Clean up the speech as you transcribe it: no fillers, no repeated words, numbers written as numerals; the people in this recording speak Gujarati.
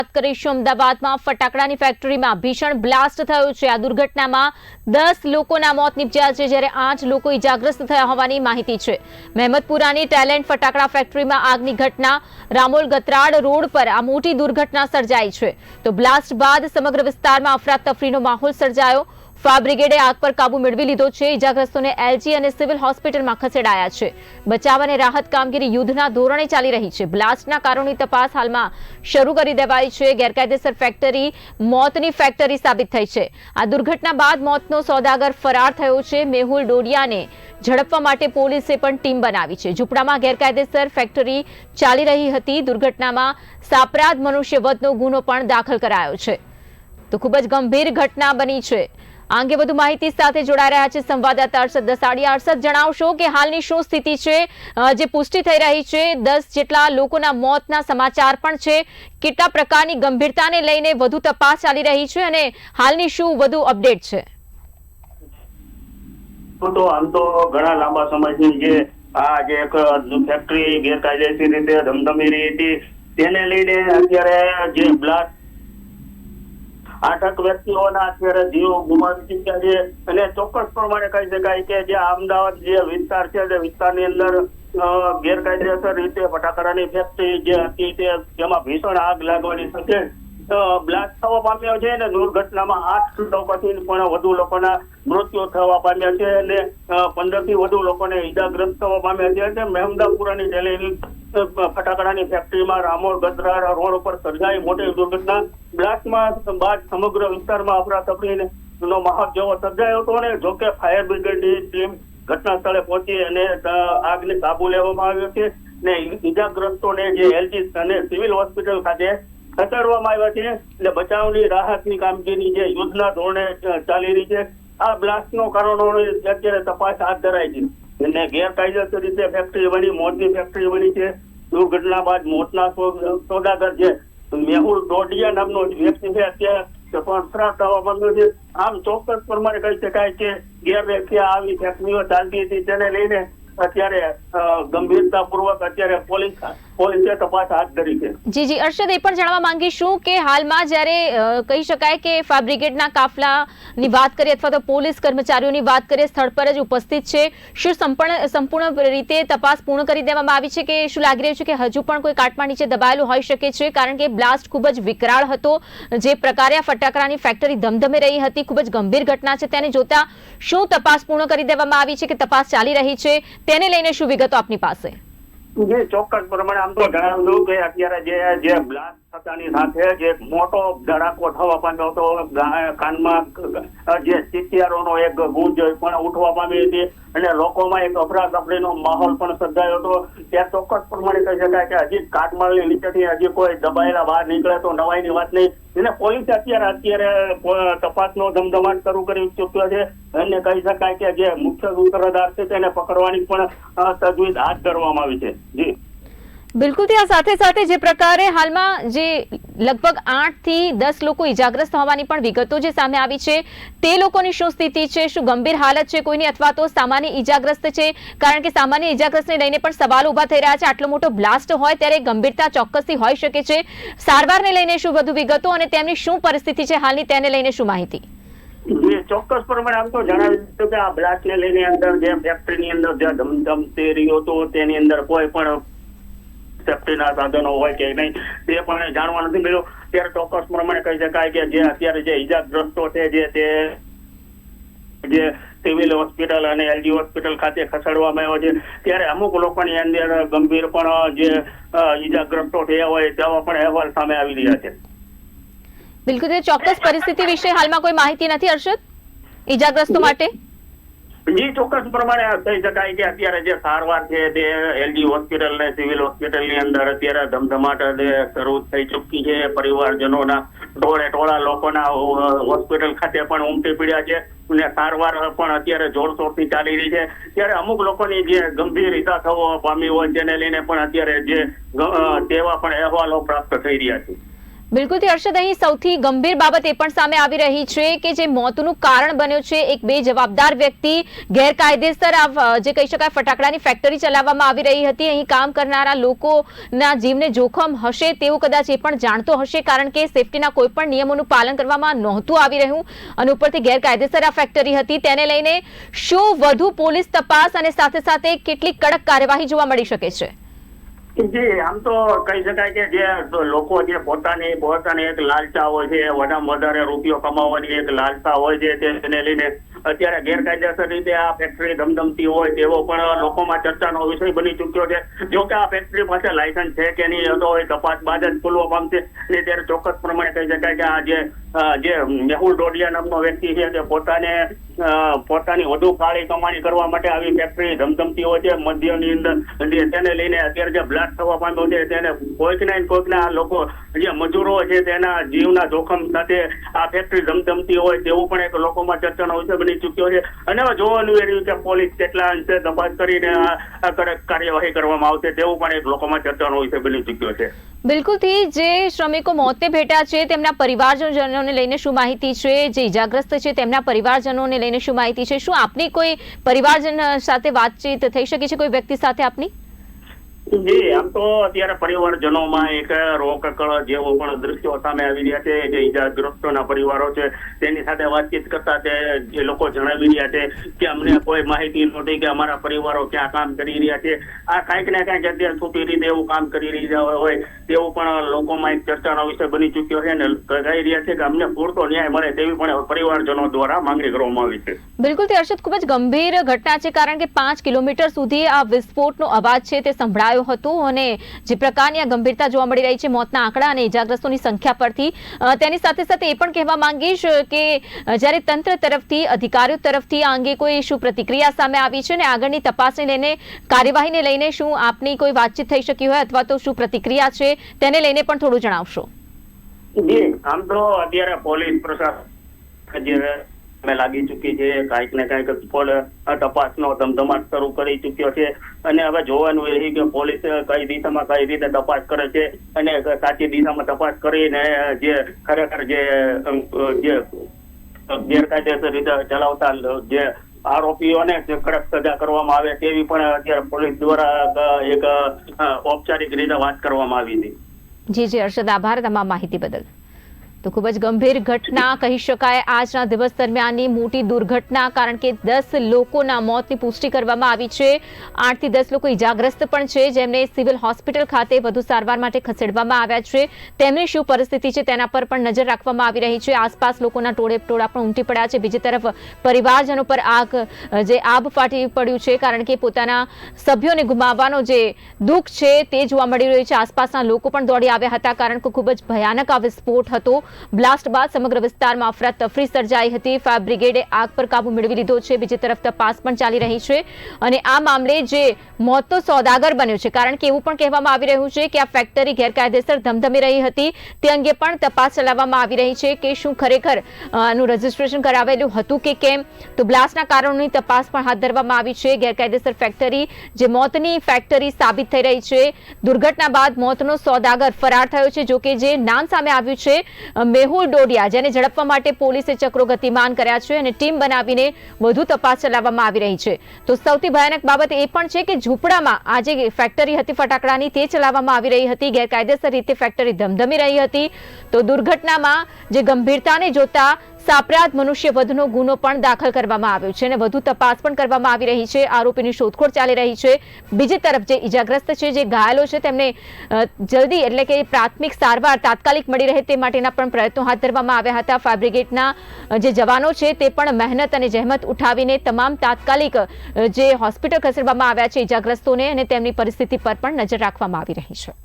વાત કરીશું અમદાવાદમાં ફટાકડાની ફેક્ટરીમાં ભીષણ બ્લાસ્ટ થયો છે। આ દુર્ઘટનામાં 10 લોકોના મોત નીપજ્યા છે, જ્યારે 8 લોકો ઇજાગ્રસ્ત થયા હોવાની માહિતી છે। મહેમદપુરાની ટેલેન્ટ ફટાકડા ફેક્ટરીમાં આગની ઘટના રામોલ ગતરાડ રોડ પર આ મોટી દુર્ઘટના સર્જાઈ છે। તો બ્લાસ્ટ બાદ સમગ્ર વિસ્તારમાં અફરાતફરીનો માહોલ સર્જાયો। ફાયર બ્રિગેડે આગ પર કાબુ મેળવી લીધો છે। ઇજાગ્રસ્તોને એલજી અને સિવિલ હોસ્પિટલમાં ખસેડાયા છે। બચાવ અને રાહત કામગીરી યુદ્ધના ધોરણે ચાલી રહી છે। બ્લાસ્ટના કારણોની તપાસ હાલમાં શરૂ કરી દેવાઈ છે। ગેરકાયદેસર ફેક્ટરી મોતની ફેક્ટરી સાબિત થઈ છે। આ દુર્ઘટના બાદ મોતનો સોદાગર ફરાર થયો છે। મેહુલ ડોડિયાને ઝડપવા માટે પોલીસે પણ ટીમ બનાવી છે। ઝૂંપડામાં ગેરકાયદેસર ફેક્ટરી ચાલી રહી હતી। દુર્ઘટનામાં સાપરાધ મનુષ્યવધનો ગુનો પણ દાખલ કરાયો છે। તો ખૂબ જ ગંભીર ઘટના બની છે। આ અંગે વધુ માહિતી સાથે જોડાઈ રહ્યા છે સંવાદદાતા અરશદ દસાડિયા। અરશદ, જણાવશો કે હાલની શું સ્થિતિ છે? જે પુષ્ટિ થઈ રહી છે 10 જેટલા લોકોના મોતના સમાચાર પણ છે। કેટલા પ્રકારની ગંભીરતાને લઈને વધુ તપાસ ચાલી રહી છે અને હાલની શું વધુ અપડેટ છે? તો આમ તો ઘણા લાંબા સમયથી જે આ જે એક ફેક્ટરી ગેરકાયદેસર રીતે ધમધમી રહી હતી તેને લઈને અત્યારે જે બ્લાસ્ટ 8 વ્યક્તિઓના અત્યારે જીવ ગુમાવી ચૂક્યા છે। અને ચોક્કસ પ્રમાણે કહી શકાય કે જે અમદાવાદ જે વિસ્તાર છે તે વિસ્તારની અંદર ગેરકાયદેસર રીતે ફટાકડાની ફેક્ટરી જે હતી તેમાં ભીષણ આગ લાગવાની સાથે બ્લાસ્ટ થવા પામ્યો છે અને દુર્ઘટનામાં 8 લોકોથી પણ વધુ લોકોના મૃત્યુ થવા પામ્યા છે અને 15 થી વધુ લોકોને ઈજાગ્રસ્ત થવા પામ્યા છે। મહેમદાપુરાની ટેલેન્ટ ફટાકડાની ફેક્ટરીમાં રામોલ ગતરાડ રોડ ઉપર સર્જાઈ મોટી દુર્ઘટના। બ્લાસ્ટમાં બાદ સમગ્ર વિસ્તારમાં અફરાતફરીનો માહોલ જેવો સર્જાયો હતો અને જોકે ફાયર બ્રિગેડની ટીમ ઘટના સ્થળે પહોંચી અને આગને કાબુ લેવામાં આવ્યો છે અને ઈજાગ્રસ્તોને જે એલજી અને સિવિલ હોસ્પિટલ ખાતે ખસેડવામાં આવ્યા છે એટલે બચાવની રાહતની કામગીરી જે યુદ્ધના ધોરણે ચાલી રહી છે। આ બ્લાસ્ટનો કારણોની અત્યારે તપાસ હાથ ધરાઈ છે અને ગેરકાયદેસર રીતે ફેક્ટરી બની મોતની ફેક્ટરી બની છે। દુર્ઘટના બાદ મોતના સોદાગર જે મેહુલ ડોડિયા નામનો વ્યક્તિ છે અત્યારે પણ ફરાર થવા માંગ્યો છે। આમ ચોક્કસ પ્રમાણે કહી શકાય કે ગેરવ્યાખ્યા આવી ફેક્ટરીઓ ચાલતી હતી તેને લઈને અત્યારે ગંભીરતાપૂર્વક અત્યારે પોલીસે તપાસ હાથ ધરી છે। જી અરશદ, એ પણ જાણવા માંગીશું કે હાલમાં જ્યારે કહી શકાય કે ફાયર બ્રિગેડના કાફલાની વાત કરીએ અથવા તો પોલીસ કર્મચારીઓની વાત કરીએ સ્થળ પર જ ઉપસ્થિત છે, શું સંપૂર્ણ રીતે તપાસ પૂર્ણ કરી દેવામાં આવી છે કે શું લાગી રહ્યું છે કે હજુ પણ કોઈ કાટમાળ નીચે દબાયેલું હોઈ શકે છે? કારણ કે બ્લાસ્ટ ખૂબ જ વિકરાળ હતો। જે પ્રકારે આ ફટાકડાની ફેક્ટરી ધમધમી રહી હતી, ખૂબ જ ગંભીર ઘટના છે। તેને જોતા શું તપાસ પૂર્ણ કરી દેવામાં આવી છે કે તપાસ ચાલી રહી છે? તેને લઈને શું વિગતો આપની પાસે? જે ચોક્કસ પ્રમાણે આમ તો જણાવી દઉં કે અત્યારે જે બ્લાસ્ટ થતાની સાથે જે મોટો ધડાકો થવા પામ્યો હતો, કાનમાં જે ચિત્યારોનો એક ગુંજ પણ ઉઠવા પામી હતી અને લોકોમાં એક અફરાતફરીનો માહોલ પણ સર્જાયો હતો। ત્યાં ચોક્કસ પ્રમાણે કહી શકાય કે હજી કાટમાળની નીચેથી હજી કોઈ દબાયેલા બહાર નીકળે તો નવાઈની વાત નહીં। એને પોલીસે અત્યારે તપાસનો ધમધમાટ શરૂ કરી ચૂક્યો છે અને કહી શકાય કે જે મુખ્ય સૂત્રધાર છે તેને પકડવાની પણ તજવીજ હાથ ધરવામાં આવી છે। જી બિલકુલ, ત્યાં સાથે સાથે જે પ્રકારે હાલમાં જે લગભગ 8 થી 10 લોકો ઇજાગ્રસ્ત હોવાની પણ વિગતો જે સામે આવી છે, તે લોકોની શું સ્થિતિ છે? શું ગંભીર હાલત છે કોઈની અથવા તો સામાન્ય ઇજાગ્રસ્ત છે? કારણ કે સામાન્ય ઇજાગ્રસ્તને લઈને પણ સવાલ ઉભા થઈ રહ્યા છે। આટલો મોટો બ્લાસ્ટ હોય ત્યારે ગંભીરતા ચોક્કસથી હોઈ શકે છે। સારવારને લઈને શું વધુ વિગતો અને તેમની શું પરિસ્થિતિ છે હાલની, તેને લઈને શું માહિતી? ચોક્કસ પ્રમાણે આમ તો જણાવી દીધું કે આ બ્લાસ્ટને લઈને અંદર જે ફેક્ટરીની અંદર જે ધમધમતી રહ્યો હતો તેની અંદર કોઈ પણ સેફ્ટીના સાધનો હોય કે નહીં તે પણ જાણવા નથી મળ્યું। ત્યારે ચોક્કસ પ્રમાણે કહી શકાય કે જે અત્યારે જે ઈજાગ્રસ્તો છે જે સિવિલ હોસ્પિટલ અને એલજી હોસ્પિટલ ખાતે ખસેડવામાં આવ્યો છે। ત્યારે અમુક લોકોની અંદર ગંભીર પણ જે ઈજાગ્રસ્તો થયા હોય તેવા પણ અહેવાલ સામે આવી રહ્યા છે। બિલકુલ, તે ચોક્કસ પરિસ્થિતિ વિશે હાલમાં કોઈ માહિતી નથી અરશદ ઈજાગ્રસ્તો માટે? જી ચોક્કસ પ્રમાણે કહી શકાય કે અત્યારે જે સારવાર છે તે એલજી હોસ્પિટલ ને સિવિલ હોસ્પિટલની અંદર અત્યારે ધમધમાટ શરૂ થઈ ચૂકી છે। પરિવારજનોના ટોળા લોકોના હોસ્પિટલ ખાતે પણ ઉમટી પડ્યા છે અને સારવાર પણ અત્યારે જોરશોરથી ચાલી રહી છે। ત્યારે અમુક લોકોની જે ગંભીર ઈજા થવા પામી હોય તેને લઈને પણ અત્યારે જે તેવા પણ અહેવાલો પ્રાપ્ત થઈ રહ્યા છે। બિલકુલ થી હર્ષદ, અહીં સૌથી ગંભીર બાબત એ પણ સામે આવી રહી છે કે જે મોતનું કારણ બન્યું છે એક બે જવાબદાર વ્યક્તિ ગેરકાયદેસર જે કહી શકાય ફટાકડાની ફેક્ટરી ચલાવવામાં આવી રહી હતી. અહીં કામ કરનારા લોકોના જીવને જોખમ હશે તેવું કદાચ એ પણ જાણતો હશે, કારણ કે સેફટીના કોઈ પણ નિયમોનું પાલન કરવામાં નહોતું આવી રહ્યું અને ઉપરથી ગેરકાયદેસર આ ફેક્ટરી હતી. તેને લઈને શું વધુ પોલીસ તપાસ અને સાથે સાથે કેટલી કડક કાર્યવાહી જોવા મળી શકે છે? જી, આમ તો કહી શકાય કે જે લોકો જે પોતાની એક લાલચા હોય છે, વધારે વધારે રૂપિયો કમાવાની એક લાલચા હોય છે, તેને લઈને અત્યારે ગેરકાયદેસર રીતે આ ફેક્ટરી ધમધમતી હોય તેવો પણ લોકોમાં ચર્ચાનો વિષય બની ચૂક્યો છે. જો કે આ ફેક્ટરી પાસે લાયસન્સ છે કે નહીં તો એ તપાસ બાદ જ ખુલવા પામશે. અને ત્યારે ચોક્કસ પ્રમાણે કહી શકાય કે આ જે મેહુલ ડોડિયા નામનો વ્યક્તિ છે તે પોતાની વધુ કાળી કમાણી કરવા માટે આવી ફેક્ટરી ધમધમતી હોય છે મધ્યની અંદર. તેને લઈને અત્યારે જે બ્લાસ્ટ થવા પામ્યો છે તેને કોઈકના લોકો જે મજૂરો છે તેના જીવના જોખમ સાથે આ ફેક્ટરી ધમધમતી હોય તેવું પણ એક લોકોમાં ચર્ચાનો વિષય બની ચૂક્યો છે. અને હવે જોવાનું એ રહ્યું કે પોલીસ કેટલા અંશે તપાસ કરીને આ કડક કાર્યવાહી કરવામાં આવશે તેવું પણ એક લોકોમાં ચર્ચાનો વિષય બની ચૂક્યો છે. બિલકુલથી જે શ્રમિકો મોતે ભેટ્યા છે તેમના પરિવારજનોને લઈને શું માહિતી છે? જે ઇજાગ્રસ્ત છે તેમના પરિવારજનોને લઈને શું માહિતી છે? શું આપની કોઈ પરિવારજન સાથે વાતચીત થઈ શકે છે કોઈ વ્યક્તિ સાથે આપની? જી, આમ તો અત્યારે પરિવારજનોમાં એક રોકકળ જેવો પણ દ્રશ્યો સામે આવી રહ્યા છે. જે ઇજાગ્રસ્તોના પરિવારો છે તેની સાથે વાતચીત કરતા જે લોકો જણાવી રહ્યા છે કે અમને કોઈ માહિતી નહોતી કે અમારા પરિવારો ક્યાં કામ કરી રહ્યા છે. આ કાંઈક ને કાંઈક અત્યારે છૂટી રીતે એવું કામ કરી રહ્યા હોય તેવું પણ લોકોમાં એક ચર્ચાનો વિષય બની ચૂક્યો છે. અને કહી રહ્યા છે કે અમને પૂરતો ન્યાય મળે તેવી પણ પરિવારજનો દ્વારા માંગણી કરવામાં આવી છે. બિલકુલ હર્ષદ, ખૂબ જ ગંભીર ઘટના છે, કારણ કે 5 કિલોમીટર સુધી આ વિસ્ફોટનો અવાજ છે તે સંભળાયો હતું અને જે પ્રકારની આ ગંભીરતા જોવા મળી રહી છે મોતના આંકડા અને ઇજાગ્રસ્તોની સંખ્યા પરથી, તેની સાથે સાથે એ પણ કહેવા માંગીશ કે જ્યારે તંત્ર તરફથી અધિકારીઓ તરફથી આ અંગે કોઈ શું પ્રતિક્રિયા સામે આવી છે અને આગળની તપાસને લઈને કાર્યવાહીને લઈને શું આપની કોઈ વાતચીત થઈ શકી હોય અથવા તો શું પ્રતિક્રિયા છે તેને લઈને પણ થોડું જણાવશો? જી, આમ તો અત્યારે પોલીસ પ્રશાસન લાગી ચૂકી છે. કાંઈક ને કાંઈક તપાસનો ધમધમાટ શરૂ કરી ચૂક્યો છે અને હવે જોવાનું એ કે પોલીસ કઈ દિશામાં કઈ રીતે તપાસ કરે છે અને સાચી દિશામાં તપાસ કરીને જે ખરેખર જે ગેરકાયદેસર રીતે ચલાવતા જે આરોપીઓને કડક સજા કરવામાં આવે તેવી પણ અત્યારે પોલીસ દ્વારા એક ઔપચારિક રીતે વાત કરવામાં આવી હતી. જી હર્ષદ, આભાર તમામ માહિતી બદલ. તો ખૂબ જ ગંભીર ઘટના કહી શકાય આજના દિવસ દરમિયાનની મોટી દુર્ઘટના, કારણ કે 10 લોકોના મોતની પુષ્ટિ કરવામાં આવી છે. 8 થી 10 લોકો ઇજાગ્રસ્ત પણ છે જેમને સિવિલ હોસ્પિટલ ખાતે વધુ સારવાર માટે ખસેડવામાં આવ્યા છે. તેમની શું પરિસ્થિતિ છે તેના પર પણ નજર રાખવામાં આવી રહી છે. આસપાસ લોકોના ટોળા પણ ઉમટી પડ્યા છે. બીજી તરફ પરિવારજનો પર આબ ફાટી પડ્યું છે, કારણ કે પોતાના સભ્યોને ગુમાવવાનો જે દુઃખ છે તે જોવા મળી રહ્યું છે. આસપાસના લોકો પણ દોડી આવ્યા હતા, કારણ કે ખૂબ જ ભયાનક આ વિસ્ફોટ હતો. બ્લાસ્ટ બાદ સમગ્ર વિસ્તારમાં અફરાતફરી સર્જાઈ હતી. ફાયર બ્રિગેડે આગ પર કાબુ મેળવી લીધો છે. બીજી તરફ તપાસ પણ ચાલી રહી છે અને આ મામલે જે મોતનો સોદાગર બન્યો છે, કારણ કે એવું પણ કહેવામાં આવી રહ્યું છે કે આ ફેક્ટરી ગેરકાયદેસર ધમધમી રહી હતી, તે અંગે પણ તપાસ ચલાવવામાં આવી રહી છે કે શું ખરેખર આનું રજીસ્ટ્રેશન કરાવેલું હતું કે કેમ. તો બ્લાસ્ટના કારણોની તપાસ પણ હાથ ધરવામાં આવી છે. ગેરકાયદેસર ફેક્ટરી જે મોતની ફેક્ટરી સાબિત થઈ રહી છે. દુર્ઘટના બાદ મોતનો સોદાગર ફરાર થયો છે. જોકે જે નામ સામે આવ્યું છે મેહુલ ડોડિયા, જેને ઝડપવા માટે પોલીસે ચક્રો ગતિમાન કર્યા છે અને ટીમ બનાવીને વધુ તપાસ ચલાવવામાં આવી રહી છે. તો સૌથી ભયાનક બાબત એ પણ છે કે ઝૂંપડામાં આ જે ફેક્ટરી હતી ફટાકડાની તે ચલાવવામાં આવી રહી હતી. ગેરકાયદેસર રીતે ફેક્ટરી ધમધમી રહી હતી. તો દુર્ઘટનામાં જે ગંભીરતાને જોતા સાપરાધ મનુષ્યવધનો ગુનો પણ દાખલ કરવામાં આવ્યો છે અને વધુ તપાસ પણ કરવામાં આવી રહી છે. આરોપીની શોધખોળ ચાલી રહી છે. બીજી તરફ જે ઇજાગ્રસ્ત છે, જે ઘાયલો છે, તેમને જલ્દી એટલે કે પ્રાથમિક સારવાર તાત્કાલિક મળી રહે તે માટેના પણ પ્રયત્નો હાથ ધરવામાં આવ્યા હતા. ફાયર બ્રિગેડના જે જવાનો છે તે પણ મહેનત અને જહેમત ઉઠાવીને તમામ તાત્કાલિક જે હોસ્પિટલ ખસેડવામાં આવ્યા છે ઇજાગ્રસ્તોને, અને તેમની પરિસ્થિતિ પર પણ નજર રાખવામાં આવી રહી છે.